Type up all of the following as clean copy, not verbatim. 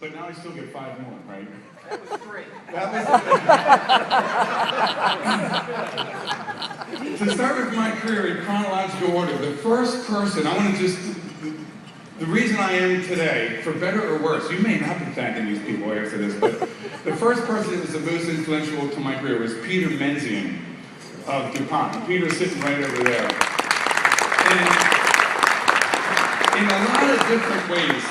But now I still get 5 more, right? That was 3. To start with my career in chronological order, the first person, I want to just, the reason I am today, for better or worse, you may not be thanking these people after this, but the first person that was the most influential to my career was Peter Menzies of DuPont. Peter's sitting right over there. And in a lot of different ways,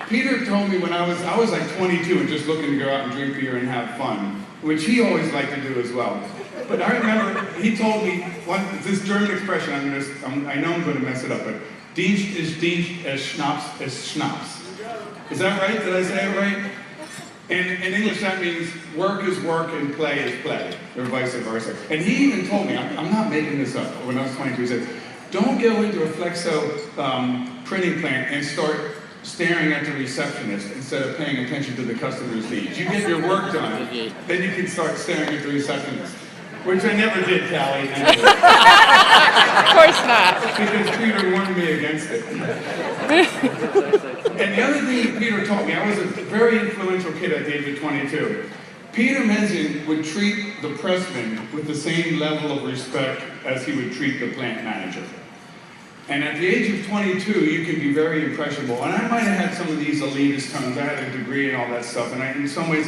Peter told me when I was like 22 and just looking to go out and drink beer and have fun, which he always liked to do as well. But I remember he told me this German expression. I know I'm going to mess it up, but Dienst ist Dienst, as Schnaps is Schnaps. Is that right? Did I say it right? In English, that means work is work and play is play, or vice versa. And he even told me, I'm not making this up. When I was 22, he said, "Don't go into a Flexo printing plant and start staring at the receptionist instead of paying attention to the customer's needs. You get your work done, then you can start staring at the receptionist." Which I never did, Talley. Of course not. Because Peter warned me against it. And the other thing that Peter taught me, I was a very influential kid at the age of 22. Peter Menzies would treat the pressman with the same level of respect as he would treat the plant manager. And at the age of 22, you can be very impressionable. And I might have had some of these elitist tones. I had a degree and all that stuff. And in some ways,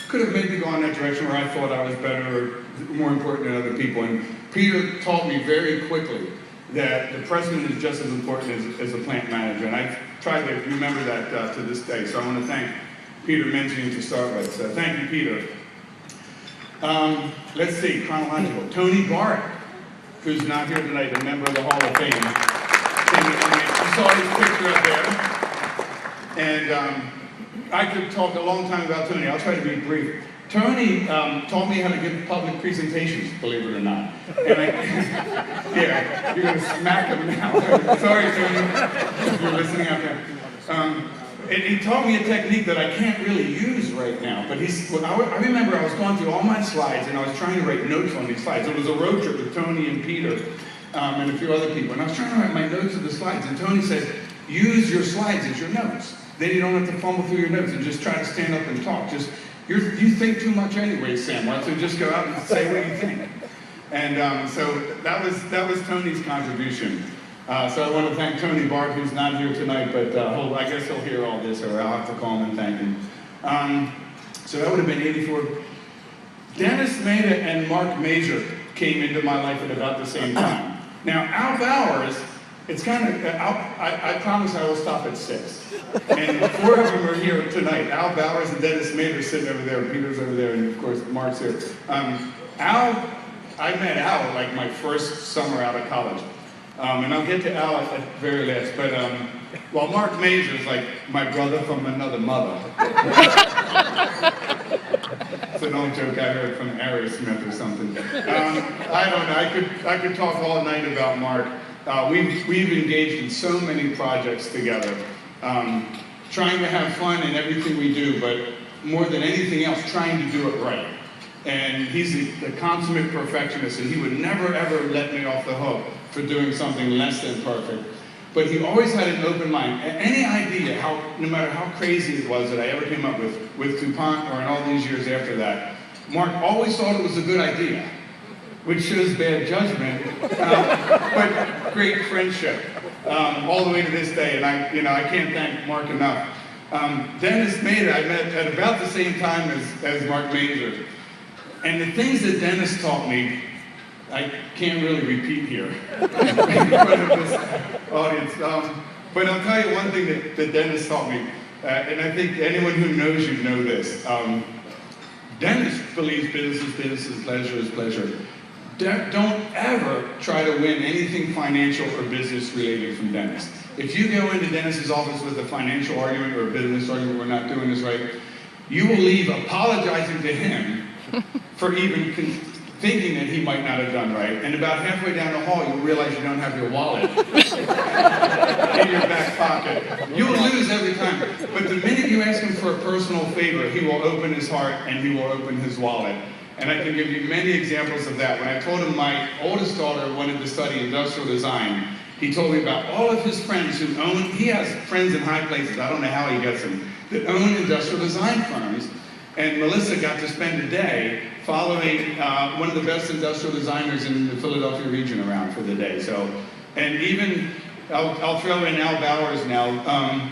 could have made me go in that direction where I thought I was better or more important than other people. And Peter taught me very quickly that the pressman is just as important as a plant manager. And I try to remember that to this day. So I want to thank Peter Menzies to start with. So thank you, Peter. Let's see, chronological. Tony Bart, who's not here tonight, a member of the Hall of Fame. You saw his picture up there. And I could talk a long time about Tony. I'll try to be brief. Tony taught me how to give public presentations, believe it or not. And yeah, you're going to smack him now. Sorry, Tony, if you're listening out there. And he taught me a technique that I can't really use right now. But I remember I was going through all my slides and I was trying to write notes on these slides. It was a road trip with Tony and Peter and a few other people. And I was trying to write my notes of the slides. And Tony said, use your slides as your notes. Then you don't have to fumble through your notes and just try to stand up and talk. You think too much anyway, Samworth, so just go out and say what you think. And so that was Tony's contribution. So I want to thank Tony Bart, who's not here tonight, but I guess he'll hear all this, or I'll have to call him and thank him. So that would have been 84. Dennis Maida and Mark Major came into my life at about the same time. Now, Al Bowers, it's kind of, I promise I will stop at 6. And 4 of them are here tonight. Al Bowers and Dennis Maida are sitting over there, Peter's over there, and of course, Mark's here. I met Al like my first summer out of college. And I'll get to Al at the very last, but well, Mark Major is like my brother from another mother. It's an old joke I heard from Aerosmith or something. I don't know, I could talk all night about Mark. We've engaged in so many projects together, trying to have fun in everything we do, but more than anything else, trying to do it right. And he's the consummate perfectionist, and he would never ever let me off the hook for doing something less than perfect. But he always had an open mind. Any idea, no matter how crazy it was that I ever came up with DuPont or in all these years after that, Mark always thought it was a good idea, which shows bad judgment, but great friendship all the way to this day. And I can't thank Mark enough. Dennis Maida, I met at about the same time as Mark Major. And the things that Dennis taught me, I can't really repeat here in front of this audience. But I'll tell you one thing that Dennis taught me, and I think anyone who knows you know this. Dennis believes business is leisure is pleasure. Don't ever try to win anything financial or business related from Dennis. If you go into Dennis's office with a financial argument or a business argument, we're not doing this right, you will leave apologizing to him for even thinking that he might not have done right. And about halfway down the hall, you'll realize you don't have your wallet in your back pocket. You'll lose every time. But the minute you ask him for a personal favor, he will open his heart and he will open his wallet. And I can give you many examples of that. When I told him my oldest daughter wanted to study industrial design, he told me about all of his friends who own, he has friends in high places, I don't know how he gets them, that own industrial design firms. And Melissa got to spend a day following one of the best industrial designers in the Philadelphia region around for the day. So, and even, I'll throw in Al Bowers now.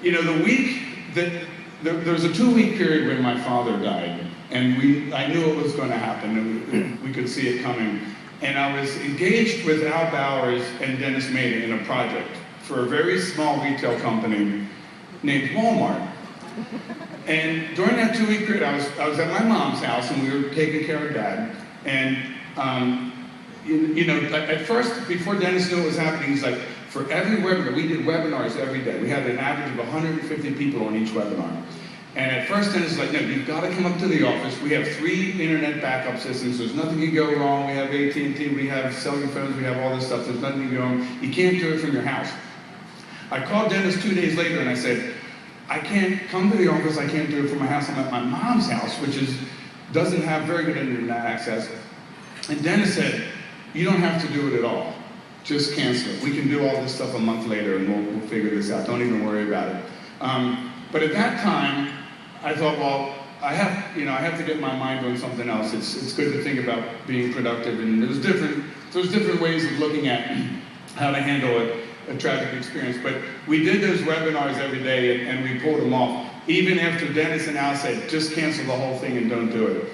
You know, the week that, there was a 2-week period when my father died, and I knew it was going to happen, and we could see it coming. And I was engaged with Al Bowers and Dennis Maida in a project for a very small retail company named Walmart. And during that 2-week period, I was at my mom's house, and we were taking care of Dad. And you know, at first, before Dennis knew what was happening, he's like, for every webinar, we did webinars every day. We had an average of 150 people on each webinar. And at first, Dennis was like, no, you've got to come up to the office. We have 3 internet backup systems. There's nothing can go wrong. We have AT&T, we have cellular phones, we have all this stuff. There's nothing can go wrong. You can't do it from your house. I called Dennis 2 days later, and I said, I can't come to the office. I can't do it from my house. I'm at my mom's house, which doesn't have very good internet access. And Dennis said, you don't have to do it at all. Just cancel it. We can do all this stuff a month later, and we'll figure this out. Don't even worry about it. But at that time, I thought, well, I have to get my mind on something else. It's good to think about being productive, and there's different ways of looking at how to handle a tragic experience. But we did those webinars every day, and we pulled them off, even after Dennis and Al said, just cancel the whole thing and don't do it.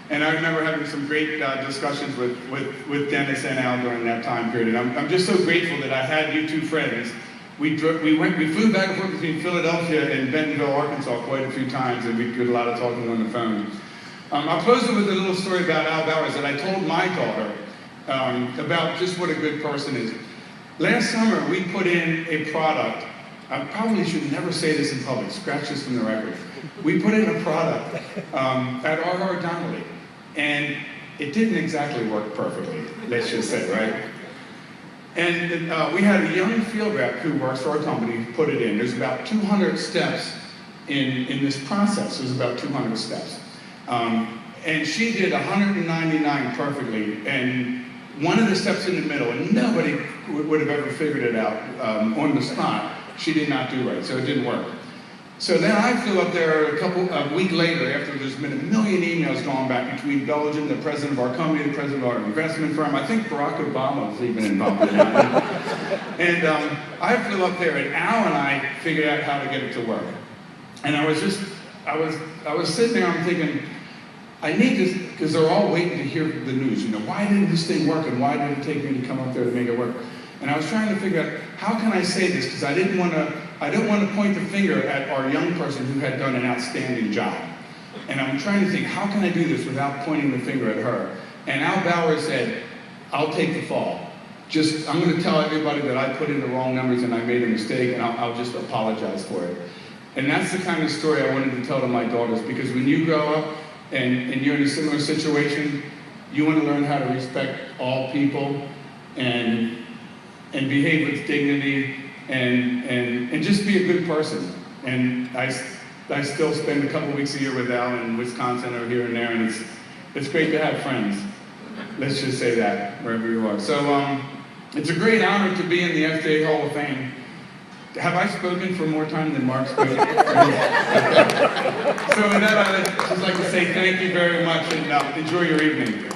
And I remember having some great discussions with Dennis and Al during that time period. And I'm just so grateful that I had you 2 friends. We flew back and forth between Philadelphia and Bentonville, Arkansas quite a few times, and we did a lot of talking on the phone. I'll close it with a little story about Al Bowers that I told my daughter about just what a good person is. Last summer, we put in a product. I probably should never say this in public. Scratch this from the record. We put in a product at R.R. Donnelly, and it didn't exactly work perfectly, let's just say, right? And we had a young field rep who works for our company put it in. There's about 200 steps in this process. There's about 200 steps. And she did 199 perfectly, and one of the steps in the middle, and nobody would have ever figured it out on the spot, she did not do right, so it didn't work. So then I flew up there a week later, after there's been a million emails going back between Belgium, the president of our company, the president of our investment firm. I think Barack Obama was even involved in that. And I flew up there, and Al and I figured out how to get it to work. And I was sitting there, I'm thinking, I need this, because they're all waiting to hear the news. You know, why didn't this thing work, and why did it take me to come up there to make it work? And I was trying to figure out, how can I say this? Because I didn't want to point the finger at our young person who had done an outstanding job. And I'm trying to think, how can I do this without pointing the finger at her? And Al Bowers said, I'll take the fall. I'm going to tell everybody that I put in the wrong numbers and I made a mistake, and I'll just apologize for it. And that's the kind of story I wanted to tell to my daughters, because when you grow up and you're in a similar situation, you want to learn how to respect all people and behave with dignity and just be a good person. And I still spend a couple weeks a year with Al in Wisconsin or here and there, and it's great to have friends. Let's just say that, wherever you are. So it's a great honor to be in the FTA Hall of Fame. Have I spoken for more time than Mark spoke? So with that, I'd just like to say thank you very much, and enjoy your evening.